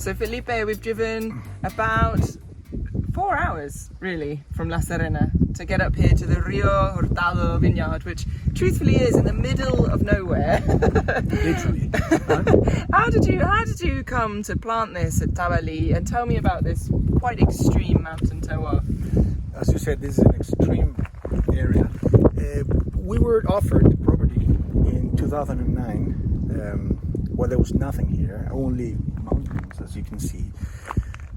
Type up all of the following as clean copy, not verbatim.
So Felipe, we've driven about 4 hours really from La Serena to get up here to the Río Hurtado vineyard, which truthfully is in the middle of nowhere. Literally. How did you come to plant this at Tabalí, and tell me about this quite extreme mountain terroir? As you said, this is an extreme area. We were offered the property in 2009 where there was nothing here, only mountains, as you can see.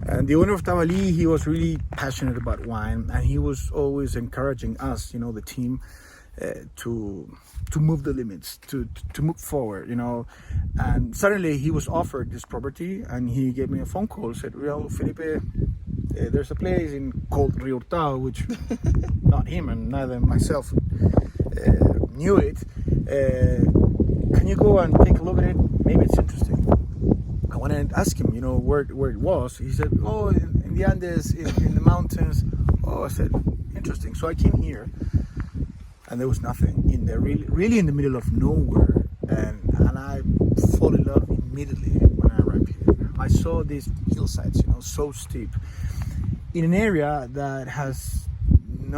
And the owner of Tabalí, he was really passionate about wine, and he was always encouraging us, the team, to move the limits, to move forward, And suddenly he was offered this property, and he gave me a phone call, said, "Well, Felipe, there's a place called Río Hurtado," which not him and neither myself knew it. Can you go and take a look at it? Maybe it's interesting. I went and asked him, where it was. He said, "Oh, in the Andes, in the mountains." Oh, I said, "Interesting." So I came here, and there was nothing in there, really in the middle of nowhere. And I fall in love immediately when I arrived here. I saw these hillsides, so steep, in an area that has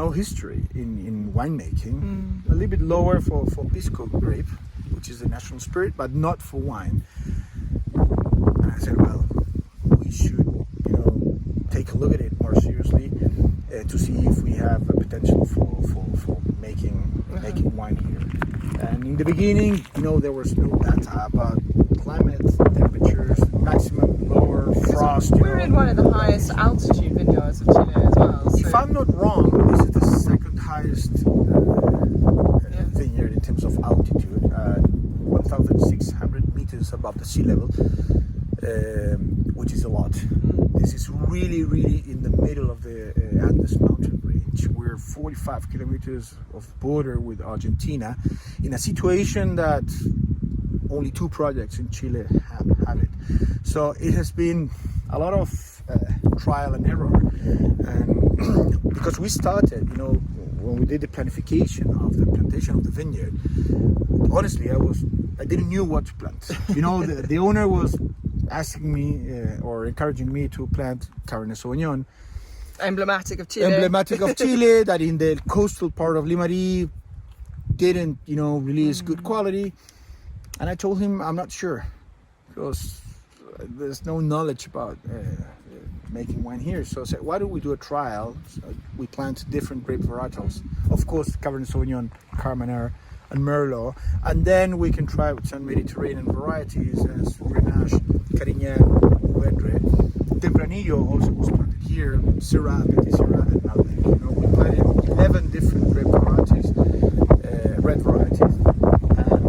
no history in winemaking. A little bit lower for pisco grape, which is the national spirit, but not for wine. And I said, well, we should, take a look at it more seriously to see if we have a potential for making wine here. And in the beginning, there was no data about climate, temperatures, maximum lower frost. We're in one of the highest altitude vineyards of Chile as well. So. If I'm not wrong, this is the second highest vineyard in terms of altitude, 1,600 meters above the sea level, which is a lot. This is really, really in the middle of the Andes mountain range. We're 45 kilometers of border with Argentina, in a situation that only 2 projects in Chile have it. So it has been a lot of trial and error, and because we started, when we did the planification of the plantation of the vineyard, honestly, I didn't know what to plant. The owner was asking me or encouraging me to plant Cabernet Sauvignon, emblematic of Chile, that in the coastal part of Limarí didn't, release good quality. And I told him I'm not sure, because there's no knowledge about making wine here. So I said, why don't we do a trial? So we plant different grape varietals, of course Cabernet Sauvignon, Carmenère, and Merlot, and then we can try with some Mediterranean varieties as Grenache, Carignan, Mourvedre. Tempranillo also was planted here, Syrah, Petit Syrah, and Malbec. We planted 11 different grape varieties, red varieties, and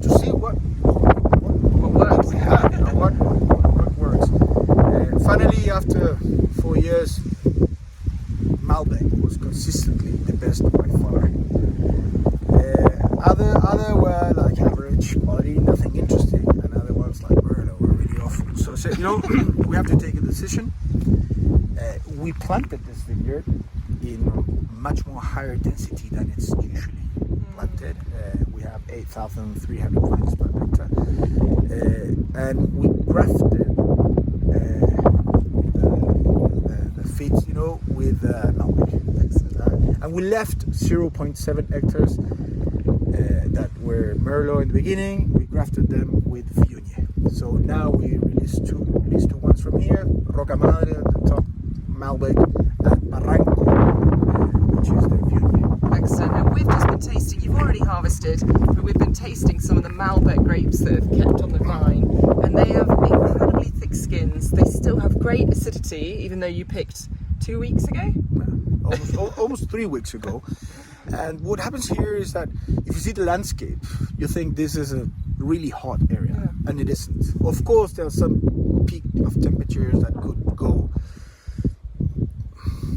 to see what works. We have, what works. Finally, after 4 years, Malbec was consistently the best by far. Other were like average quality, nothing interesting, and other ones like Merlot were really awful. So I said, we have to take a decision. We planted this vineyard in much more higher density than it's usually planted. We have 8,300 vines per hectare, and we grafted the feeds, with Malbec. And we left 0.7 hectares that were Merlot in the beginning. We grafted them with Viognier. So now we released two ones from here, Roca Madre at the top, Malbec, and Barranco, which is the Viognier. Excellent. And we've just been tasting, you've already harvested, but we've been tasting some of the Malbec grapes that have kept on the vine, and they have incredibly thick skins. They still have great acidity, even though you picked 2 weeks ago? Almost 3 weeks ago. And what happens here is that if you see the landscape, you think this is a really hot area, and it isn't. Of course, there are some peak of temperatures that could go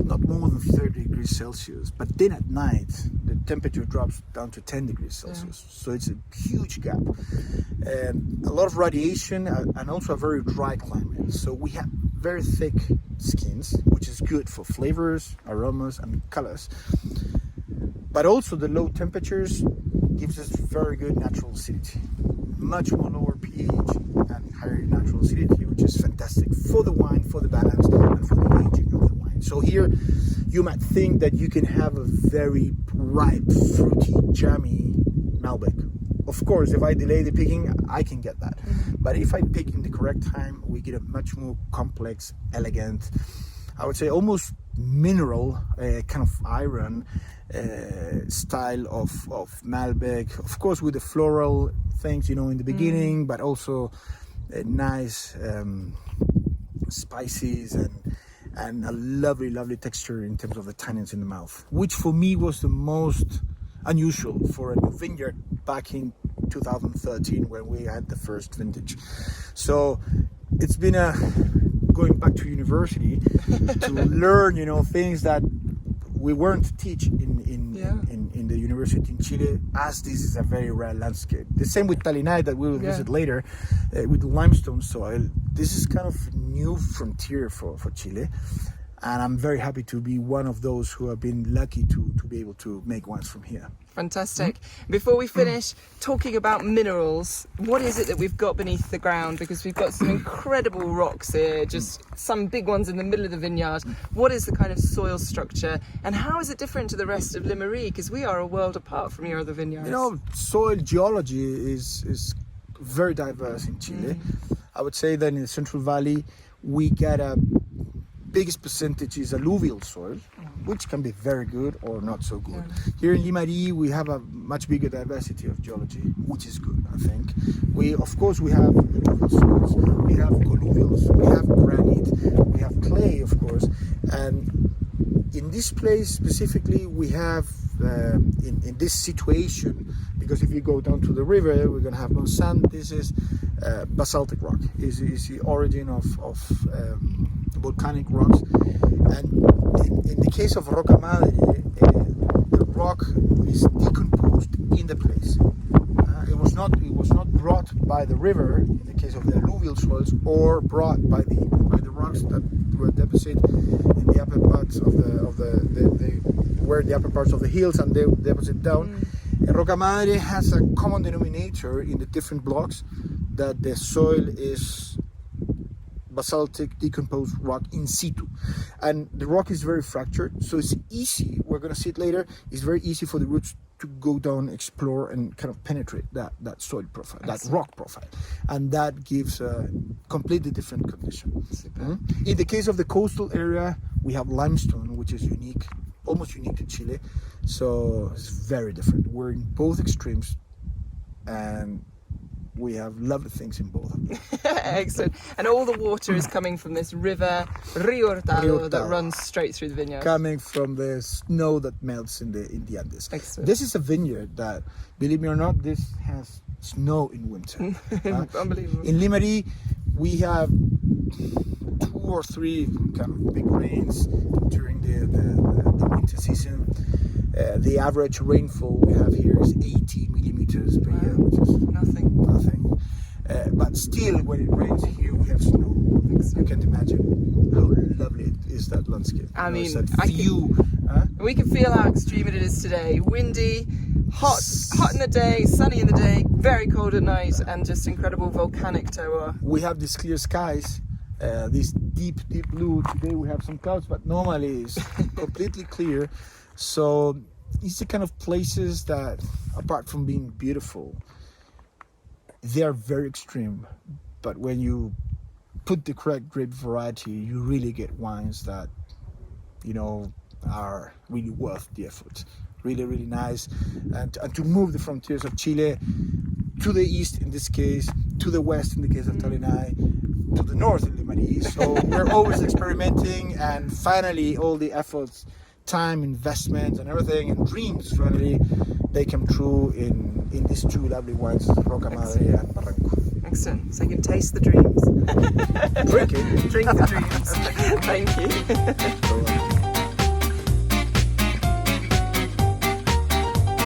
not more than 30 degrees Celsius, but then at night the temperature drops down to 10 degrees Celsius. So it's a huge gap. A lot of radiation, and also a very dry climate. So we have very thick skins, which is good for flavors, aromas, and colors. But also the low temperatures gives us very good natural acidity, much more lower pH and higher natural acidity, which is fantastic for the wine, for the balance, and for the aging of the wine. So here, you might think that you can have a very ripe, fruity, jammy Malbec. Of course, if I delay the picking, I can get that. But if I pick in the correct time, we get a much more complex, elegant, I would say almost mineral, kind of iron style of Malbec. Of course, with the floral things, in the beginning, but also nice spices and a lovely texture in terms of the tannins in the mouth, which for me was the most unusual for a new vineyard back in 2013 when we had the first vintage. So it's been going back to university to learn, things that we weren't teach in the university in Chile, as this is a very rare landscape. The same with Talinay that we will visit later, with limestone soil. This is kind of a new frontier for Chile. And I'm very happy to be one of those who have been lucky to be able to make wines from here. Fantastic. Before we finish talking about minerals, what is it that we've got beneath the ground? Because we've got some incredible rocks here, just some big ones in the middle of the vineyard. What is the kind of soil structure and how is it different to the rest of Limarí? Because we are a world apart from your other vineyards. Soil geology is very diverse in Chile. I would say that in the Central Valley, we get a biggest percentage is alluvial soil, which can be very good or not so good. Here in Limarí, we have a much bigger diversity of geology, which is good, I think. We have alluvial soils, we have colluvials, we have granite, we have clay, of course. And in this place specifically, we have, in this situation, because if you go down to the river, we're going to have m.a.s.l. This is basaltic rock. Is the origin of volcanic rocks, and in the case of Roca Madre, the rock is decomposed in the place. It was not brought by the river in the case of the alluvial soils, or brought by the rocks that were deposited in the upper parts of the upper parts of the hills and they deposit down. Roca Madre has a common denominator in the different blocks, that the soil is basaltic decomposed rock in situ, and the rock is very fractured, so it's easy, we're going to see it later, it's very easy for the roots to go down, explore and kind of penetrate that soil profile, that rock profile, and that gives a completely different condition. In the case of the coastal area, we have limestone, which is unique, almost unique to Chile, so it's very different. We're in both extremes and we have lovely things in both. Excellent. And all the water is coming from this river, Río Hurtado, that runs straight through the vineyard. Coming from the snow that melts in the Andes. Excellent. This is a vineyard that, believe me or not, this has snow in winter. Unbelievable. In Limarí, we have 2 or 3 kind of big rains during the winter season. The average rainfall we have here is 80 millimeters per year, which is nothing. But still, when it rains here, we have snow. You can't imagine how lovely it is, that landscape. I mean, that view. We can feel how extreme it is today. Windy, hot in the day, sunny in the day, very cold at night, and just incredible volcanic terroir. We have these clear skies, this deep blue. Today we have some clouds, but normally it's completely clear. So it's the kind of places that, apart from being beautiful, they are very extreme. But when you put the correct grape variety, you really get wines that, are really worth the effort. Really, really nice. And to move the frontiers of Chile to the east, in this case, to the west, in the case of Talinay, to the north in Limarí. So we're always experimenting, and finally all the efforts, time, investment and everything, and dreams, finally they come true in these 2 lovely wines, Roca Madre and Barranco. Excellent. So you can taste the dreams. Drink it. Drink the dreams. Thank you.